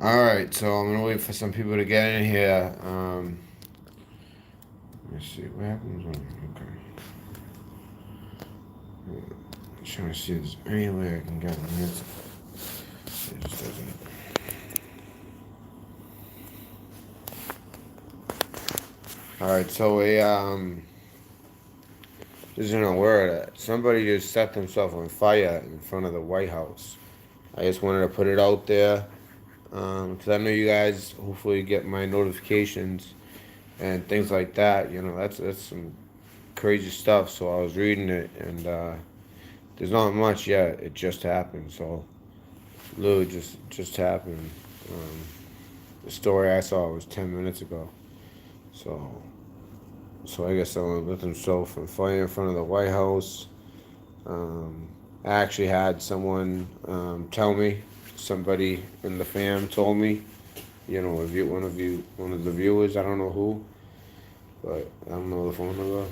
All right, so I'm gonna wait for some people to get in here. Let's see what happens. Okay, I'm trying to see if there's any way I can get in here. It just doesn't. All right, so there's an alert. Somebody just set themselves on fire in front of the White House. I just wanted to put it out there because I know you guys hopefully get my notifications and things like that. You know, that's some crazy stuff. So I was reading it, and there's not much yet. It just happened. So literally just happened. Um, the story I saw was 10 minutes ago. So I guess someone lit himself on fire in front of the White House. Um, I actually had someone tell me. Somebody in the fam told me. You know, one of the viewers. I don't know who, but I don't know the phone number.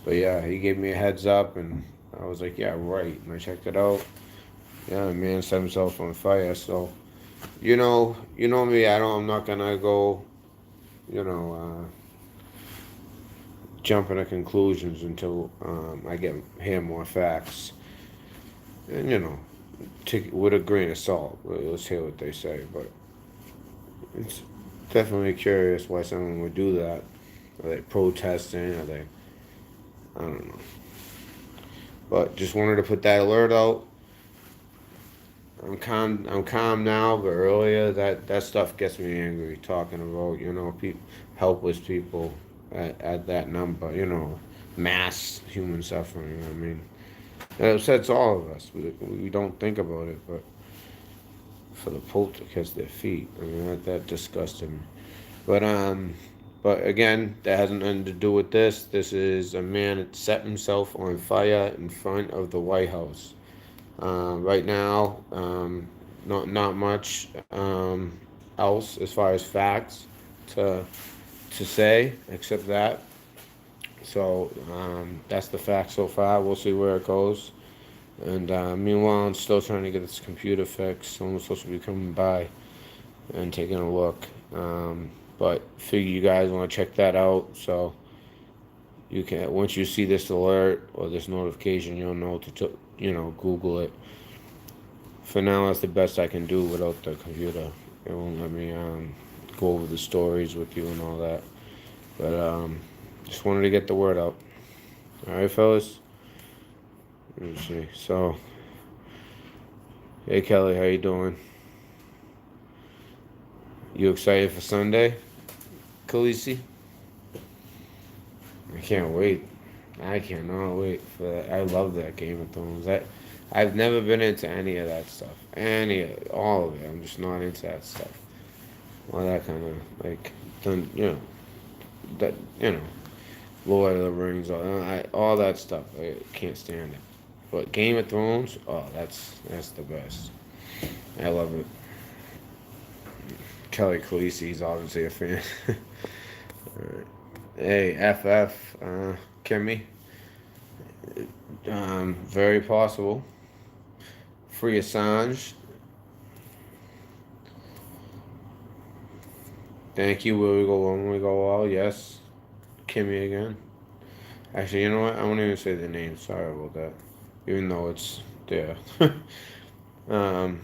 But yeah, he gave me a heads up, and I was like, yeah, right. And I checked it out. Yeah, the man set himself on fire. So you know me. I'm not gonna go. You know, jump into conclusions until I get hear more facts. And take with a grain of salt. Let's hear what they say. But it's definitely curious why someone would do that. Are they protesting? Are they? I don't know. But just wanted to put that alert out. I'm calm. I'm calm now, but earlier that stuff gets me angry. Talking about people, helpless people at that number. Mass human suffering. I mean, it upsets all of us. We don't think about it, but for the Pope to kiss their feet, I mean that disgusted me. But but again, that has nothing to do with this. This is a man that set himself on fire in front of the White House. Right now, not much else as far as facts to say except that. So that's the fact so far. We'll see where it goes. And meanwhile, I'm still trying to get this computer fixed. Someone's supposed to be coming by and taking a look. But figure you guys want to check that out. So you can once you see this alert or this notification, you'll know Google it. For now, that's the best I can do without the computer. It won't let me go over the stories with you and all that. But just wanted to get the word out. All right, fellas. Let me see. So, hey Kelly, how you doing? You excited for Sunday, Khaleesi? I can't wait. I cannot wait for that. I love that Game of Thrones. I've never been into any of that stuff. All of it. I'm just not into that stuff. All that kind of like, that Lord of the Rings, all that stuff. I can't stand it. But Game of Thrones, oh, that's the best. I love it. Kelly Khaleesi's obviously a fan. Alright. Hey, FF, Kimmy, very possible. Free Assange. Thank you. Will we go when we go all? Yes. Kimmy again. Actually, you know what? I won't even say the name. Sorry about that. Even though it's there. um,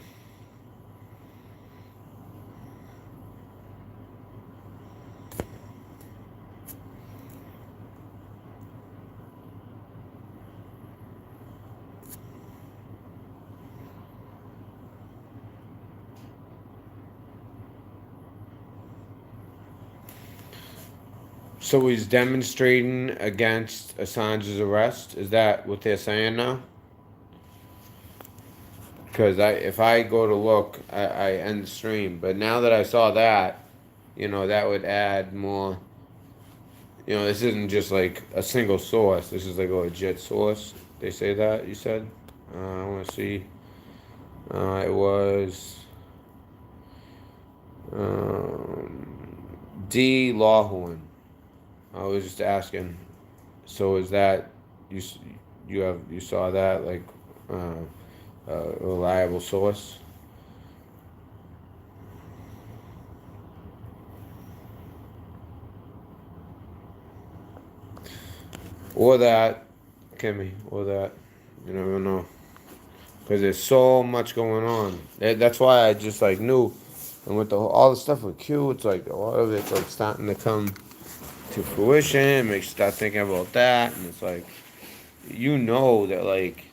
so he's demonstrating against Assange's arrest. Is that what they're saying now? Because if I go to look, I end the stream. But now that I saw that, that would add more. This isn't just like a single source. This is like a legit source. They say that, you said? I want to see. It was D. Lawhorn. I was just asking. So is that you? You saw that like a reliable source? Or that, Kimmy, or that. You never know. Because there's so much going on. That's why I just like knew. And with all the stuff with Q, it's like a lot of it's like starting to come to fruition. It makes you start thinking about that. And it's like, that like,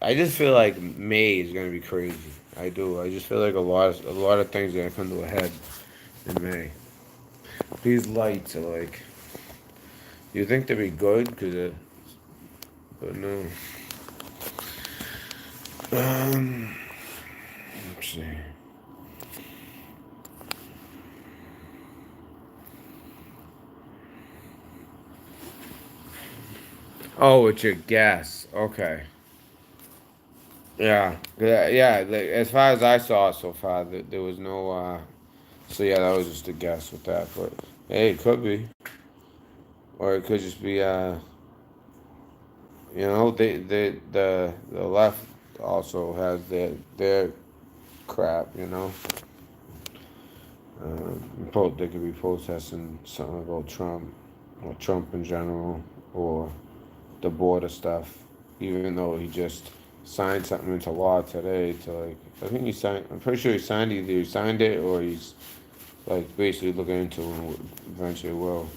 I just feel like May is gonna be crazy. I do. I just feel like a lot of things are gonna come to a head in May. These lights are like, you think they'd be good, but no. Um, let's see. Oh, it's your guess. Okay. Yeah. Like, as far as I saw so far, there was no. So yeah, that was just a guess with that. But hey, it could be, or it could just be. The left also has their crap. They could be protesting something about Trump, or Trump in general, or the border stuff. Even though he just signed something into law today to like, I think he signed. I'm pretty sure he signed either he signed it or he's like basically looking into it and eventually will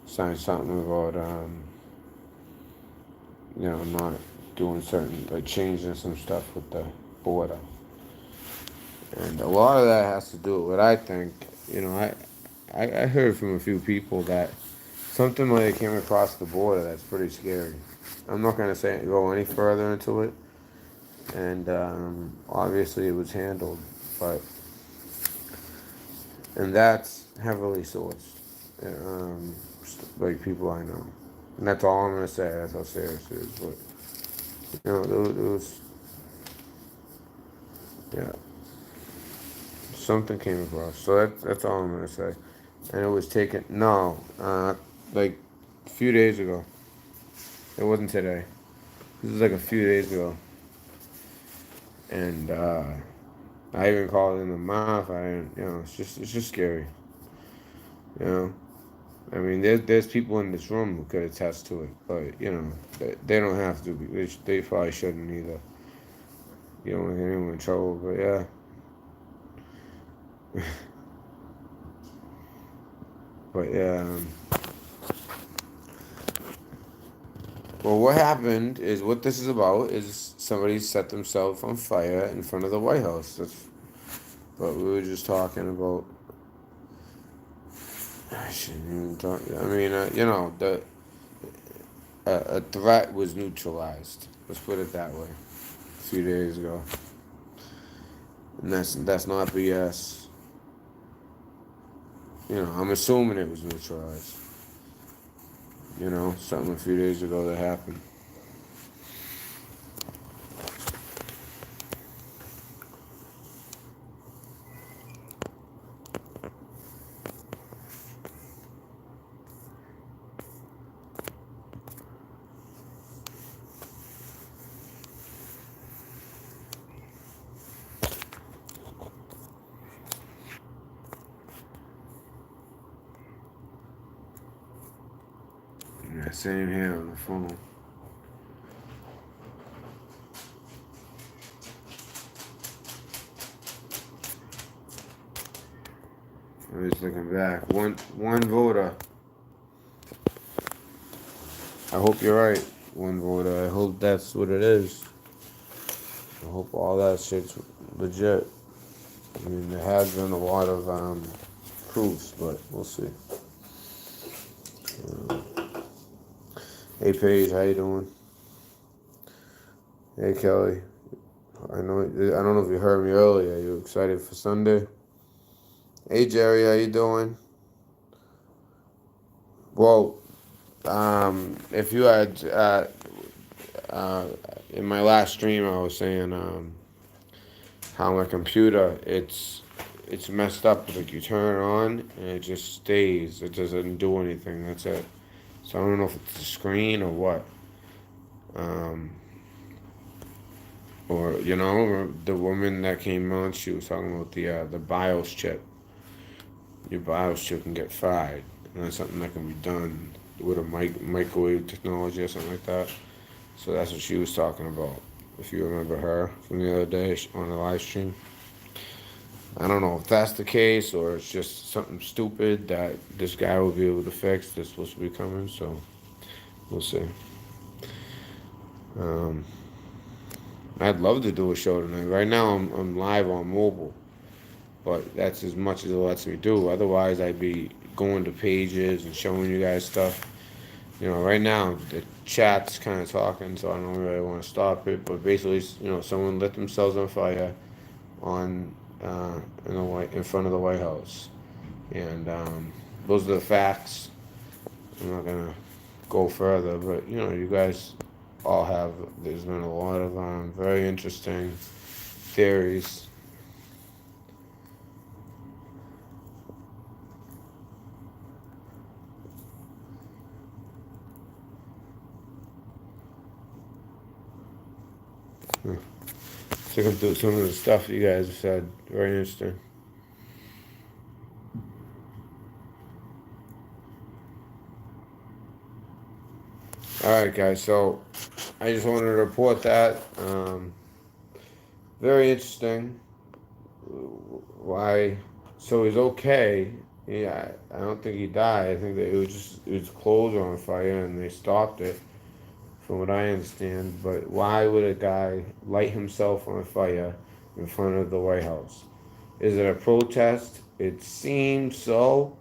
sign something about not doing certain like changing some stuff with the border. And a lot of that has to do with what I think. I heard from a few people that something when they came across the border that's pretty scary. I'm not gonna say go any further into it, and obviously it was handled, but and that's heavily sourced, um, like people I know, and that's all I'm gonna say. That's how serious it is. But it was yeah, something came across. So that's all I'm gonna say. And it was taken no, like a few days ago. It wasn't today. This was like a few days ago, and I even called it in the mouth. I didn't, it's just scary. You know, I mean, there's people in this room who could attest to it, but they don't have to. They probably shouldn't either. You don't want to get anyone in trouble, but yeah. But yeah. Well, what happened is what this is about is somebody set themselves on fire in front of the White House. That's what we were just talking about. I shouldn't even talk. I mean, a threat was neutralized. Let's put it that way. A few days ago, and that's not BS. I'm assuming it was neutralized. Something a few days ago that happened. Yeah, same here on the phone. I'm just looking back. One voter. I hope you're right. One voter. I hope that's what it is. I hope all that shit's legit. I mean, there has been a lot of proofs, but we'll see. Hey Paige, how you doing? Hey Kelly. I don't know if you heard me earlier. Are you excited for Sunday? Hey Jerry, how you doing? Well, if you had uh, in my last stream, I was saying how my computer it's messed up. Like you turn it on and it just stays. It doesn't do anything. That's it. So I don't know if it's the screen or what. Um, or the woman that came on, she was talking about the BIOS chip. Your BIOS chip can get fried, and that's something that can be done. with a microwave technology or something like that. So that's what she was talking about. If you remember her from the other day on the live stream. I don't know if that's the case or it's just something stupid that this guy will be able to fix that's supposed to be coming. So we'll see. Um, I'd love to do a show tonight. Right now I'm live on mobile, but that's as much as it lets me do. Otherwise, I'd be going to pages and showing you guys stuff. Right now the chat's kind of talking, so I don't really want to stop it. But basically, someone lit themselves on fire on in front of the White House, and those are the facts. I'm not gonna go further, but you guys all have. There's been a lot of very interesting theories. Looking through some of the stuff you guys have said. Very interesting. All right, guys. So I just wanted to report that. Very interesting. Why? So he's okay. Yeah, I don't think he died. I think that his clothes were on fire and they stopped it, from what I understand. But why would a guy light himself on fire in front of the White House? Is it a protest? It seems so.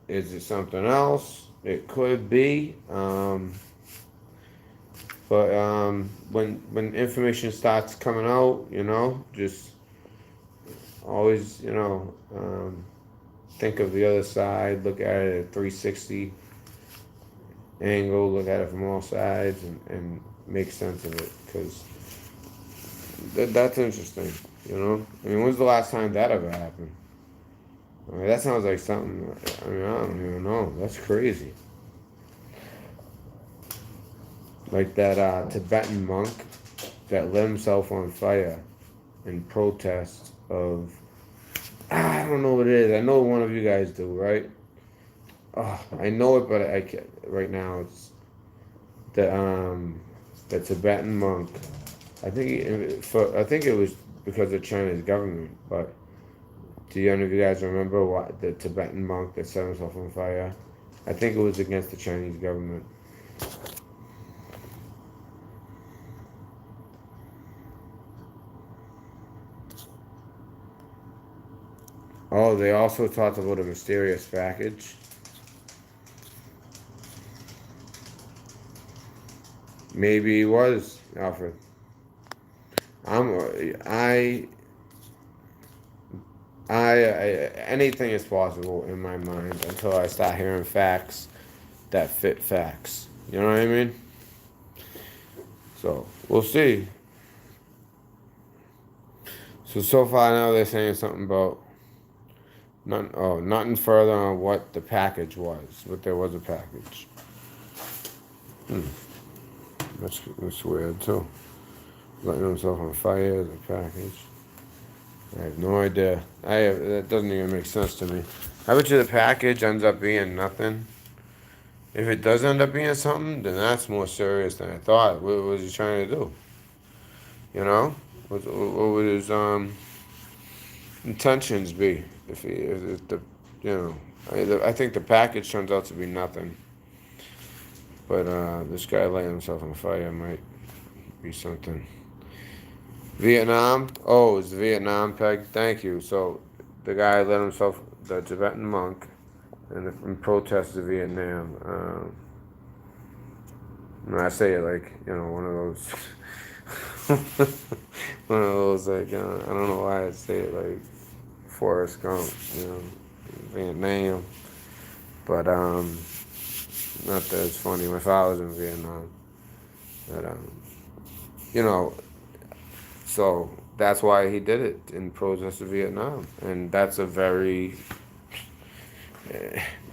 Is it something else? It could be. But when information starts coming out, just always, think of the other side, look at it at 360 angle, look at it from all sides, and make sense of it, because that's interesting, I mean, when's the last time that ever happened? I mean, that sounds like something, I mean, I don't even know. That's crazy. Like that Tibetan monk that lit himself on fire in protest of, I don't know what it is. I know one of you guys do, right? Oh, I know it, but I can't right now. It's the Tibetan monk. I think it was because of China's government. But do any of you guys remember what the Tibetan monk that set himself on fire? I think it was against the Chinese government. Oh, they also talked about a mysterious package. Maybe he was, Alfred. I'm anything is possible in my mind until I start hearing facts that fit facts. You know what I mean? So we'll see. So far now they're saying something about nothing further on what the package was, but there was a package. That's weird too. Lighting himself on fire as a package. I have no idea. That doesn't even make sense to me. I bet you the package ends up being nothing. If it does end up being something, then that's more serious than I thought. What was he trying to do? What would his intentions be? If the I think the package turns out to be nothing. But this guy lighting himself on fire might be something. Vietnam? Oh, it's Vietnam, Peg. Thank you. So the guy lit himself, the Tibetan monk, in protest of Vietnam. I say it like, one of those, one of those, like, I don't know why I say it like Forrest Gump, Vietnam. But, not that it's funny. My father's in Vietnam. But, so that's why he did it in protest of Vietnam. And that's a very,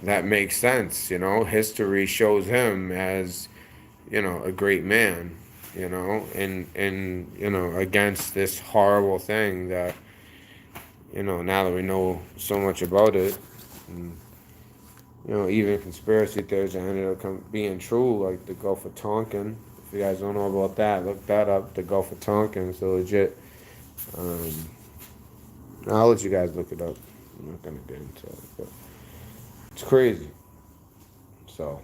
that makes sense, History shows him as, a great man, and against this horrible thing that, now that we know so much about it, even conspiracy theories that ended up being true, like the Gulf of Tonkin. If you guys don't know about that, look that up. The Gulf of Tonkin is legit. Um, I'll let you guys look it up. I'm not gonna get into it, but it's crazy. So,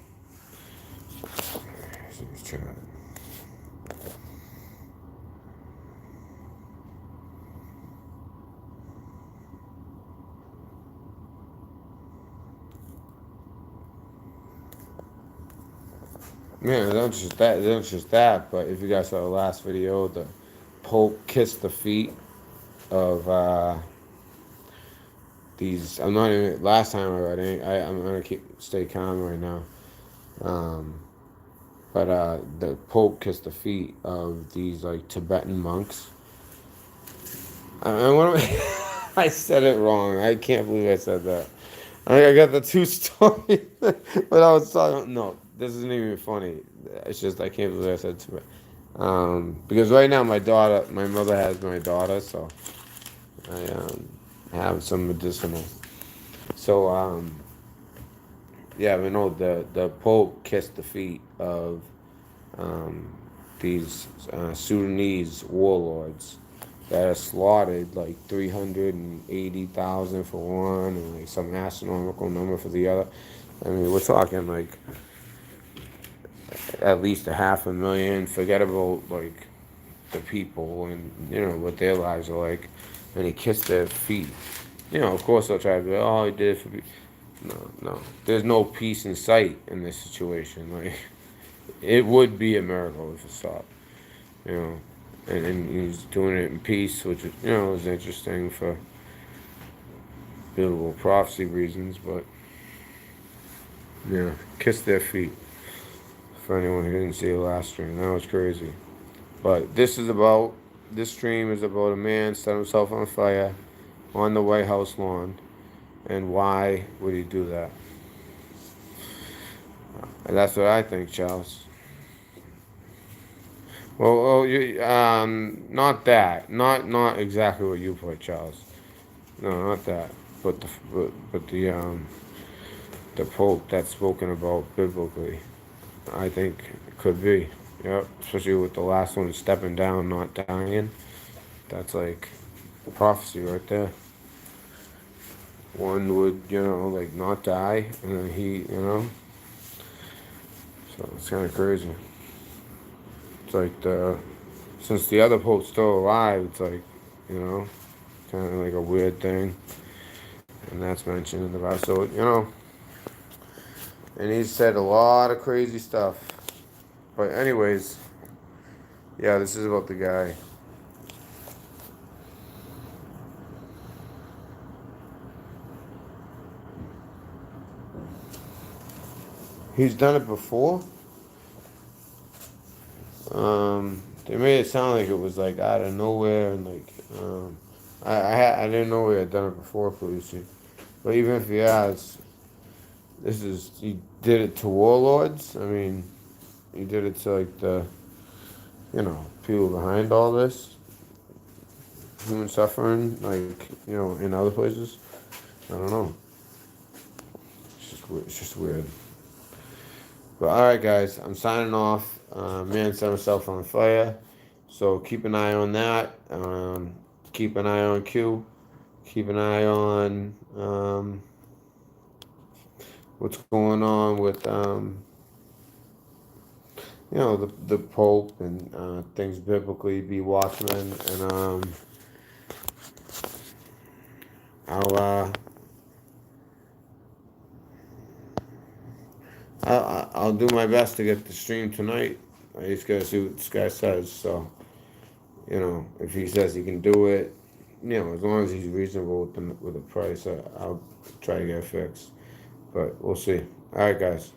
man, not just that, but if you guys saw the last video, the Pope kissed the feet of these. I'm not even. Last time I read it, I'm gonna stay calm right now. Um, but the Pope kissed the feet of these like Tibetan monks. What am I? I said it wrong. I can't believe I said that. I got the two stories, but I was talking. No, this isn't even funny. It's just I can't believe I said Tibet. Because right now my mother has my daughter, so I have some medicinal. So yeah, but no, the Pope kissed the feet of um, these Sudanese warlords that are slaughtered like 380,000 for one, and like some astronomical number for the other. I mean, we're talking like at least a 500,000. Forget about like the people and what their lives are like, and he kissed their feet. Of course they'll try to be, oh, he did it for. No, no. There's no peace in sight in this situation. Like, it would be a miracle if it stopped. You know, and he's doing it in peace, which is interesting for biblical prophecy reasons. But yeah, kiss their feet. For anyone who didn't see the last stream, that was crazy. But this stream is about a man set himself on fire on the White House lawn, and why would he do that? And that's what I think, Charles. Well, not that, not exactly what you put, Charles. No, not that, but the Pope that's spoken about biblically, I think it could be. Yep, especially with the last one stepping down, not dying. That's like prophecy right there. One would, like not die, and then so it's kind of crazy. It's like since the other Pope's still alive, it's like, kind of like a weird thing, and that's mentioned in the Bible. So and he said a lot of crazy stuff. But anyways, yeah, this is about the guy. He's done it before. They made it sound like it was like out of nowhere, and like I didn't know he had done it before, Felicia. But even if he has, he did it to warlords. I mean, he did it to like the people behind all this human suffering, like in other places. I don't know. It's just weird. But all right, guys, I'm signing off. Man set himself on fire, so keep an eye on that. Keep an eye on Q. Keep an eye on what's going on with the Pope and things biblically. Be watchmen, and I'll I'll do my best to get the stream tonight. I just gotta see what this guy says. So, if he says he can do it, as long as he's reasonable with the price, I'll try to get it fixed. But we'll see. All right, guys.